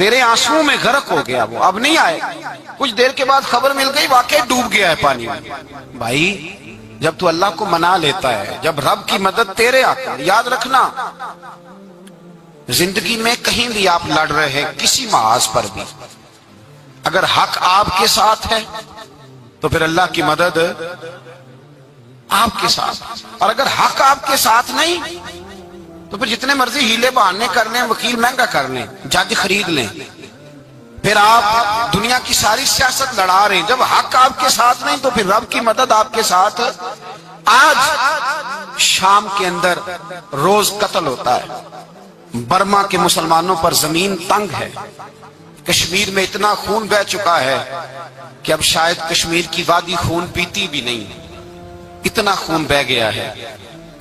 تیرے آنسوؤں میں غرق ہو گیا وہ، اب نہیں آئے گا۔ کچھ دیر کے بعد خبر مل گئی واقعی ڈوب گیا ہے پانی میں۔ بھائی جب تو اللہ کو منا لیتا ہے، جب رب کی مدد تیرے آتا ہے، یاد رکھنا زندگی میں کہیں بھی آپ لڑ رہے ہیں، کسی محاذ پر بھی، اگر حق آپ کے ساتھ ہے تو پھر اللہ کی مدد آپ کے ساتھ، اور اگر حق آپ کے ساتھ نہیں تو پھر جتنے مرضی ہیلے بہانے کر لیں، وکیل مہنگا کر لیں، جج خرید لیں، پھر آپ دنیا کی ساری سیاست لڑا رہے ہیں، جب حق آپ کے ساتھ نہیں تو پھر رب کی مدد آپ کے ساتھ۔ آج شام کے اندر روز قتل ہوتا ہے، برما کے مسلمانوں پر زمین تنگ ہے، کشمیر میں اتنا خون بہہ چکا ہے کہ اب شاید کشمیر کی وادی خون پیتی بھی نہیں، اتنا خون بہہ گیا ہے۔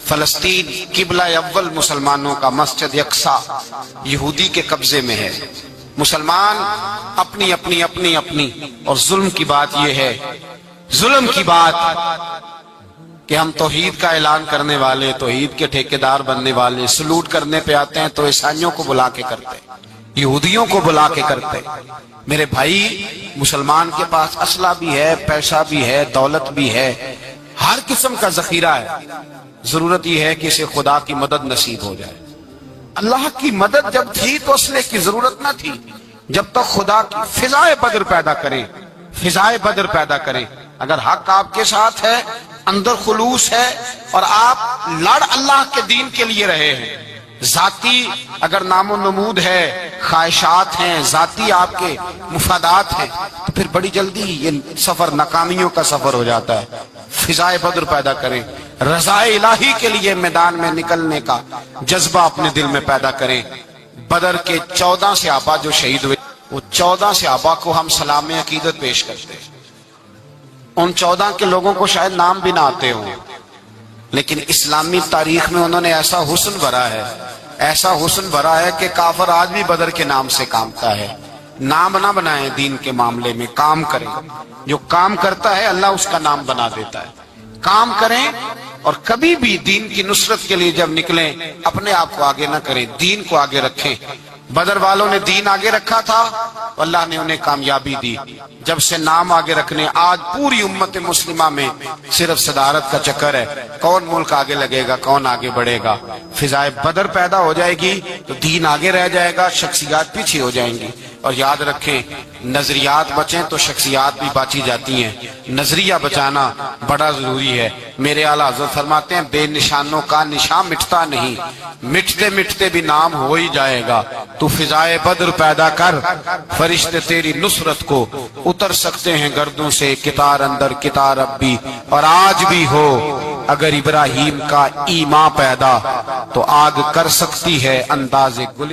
فلسطین قبلہ اول مسلمانوں کا مسجد اقصی یہودی کے قبضے میں ہے، مسلمان اپنی اپنی اپنی اپنی، اور ظلم کی بات یہ ہے، ظلم کی بات کہ ہم توحید کا اعلان کرنے والے، توحید کے ٹھیکیدار بننے والے، سلوٹ کرنے پہ آتے ہیں تو عیسائیوں کو بلا کے کرتے، یہودیوں کو بلا کے کرتے۔ میرے بھائی مسلمان کے پاس اسلحہ بھی ہے، پیسہ بھی ہے، دولت بھی ہے، ہر قسم کا ذخیرہ ہے، ضرورت یہ ہے کہ اسے خدا کی مدد نصیب ہو جائے۔ اللہ کی مدد جب تھی تو اسلحے کی ضرورت نہ تھی، جب تک خدا کی فضائے بدر پیدا کریں، فضائے بدر پیدا کریں۔ اگر حق آپ کے ساتھ ہے، اندر خلوص ہے، اور آپ لڑ اللہ کے دین کے لیے رہے ہیں، ذاتی اگر نام و نمود ہے، خواہشات ہیں، ذاتی آپ کے مفادات ہیں، تو پھر بڑی جلدی یہ سفر ناکامیوں کا سفر ہو جاتا ہے۔ فضائے بدر پیدا کریں، رضا الہی کے لیے میدان میں نکلنے کا جذبہ اپنے دل میں پیدا کریں۔ بدر کے 14 صحابہ جو شہید ہوئے، وہ 14 صحابہ کو ہم سلام عقیدت پیش کرتے ہیں۔ ان 14 کے لوگوں کو شاید نام بھی نہ آتے ہوں، لیکن اسلامی تاریخ میں انہوں نے ایسا حسن بھرا ہے، ایسا حسن بھرا ہے کہ کافر آج بھی بدر کے نام سے کامتا ہے۔ نام نہ بنائیں دین کے معاملے میں، کام کریں، جو کام کرتا ہے اللہ اس کا نام بنا دیتا ہے۔ کام کریں، اور کبھی بھی دین کی نصرت کے لیے جب نکلیں اپنے آپ کو آگے نہ کریں، دین کو آگے رکھیں۔ بدر والوں نے دین آگے رکھا تھا، اللہ نے انہیں کامیابی دی۔ جب سے نام آگے رکھنے، آج پوری امت مسلمہ میں صرف صدارت کا چکر ہے، کون ملک آگے لگے گا، کون آگے بڑھے گا۔ فضائے بدر پیدا ہو جائے گی تو دین آگے رہ جائے گا، شخصیات پیچھے ہو جائیں گی۔ اور یاد رکھیں، نظریات بچیں تو شخصیات بھی باچی جاتی ہیں، نظریہ بچانا بڑا ضروری ہے۔ میرے اعلیٰ حضرت فرماتے ہیں بے نشانوں کا نشان مٹتا نہیں، مٹتے مٹتے بھی نام ہو ہی جائے گا۔ تو فضائے بدر پیدا کر، فرشتے تیری نصرت کو اتر سکتے ہیں گردوں سے، کتار اندر کتار اب بھی، اور آج بھی ہو اگر ابراہیم کا ایمان پیدا تو آگ کر سکتی ہے انداز گل۔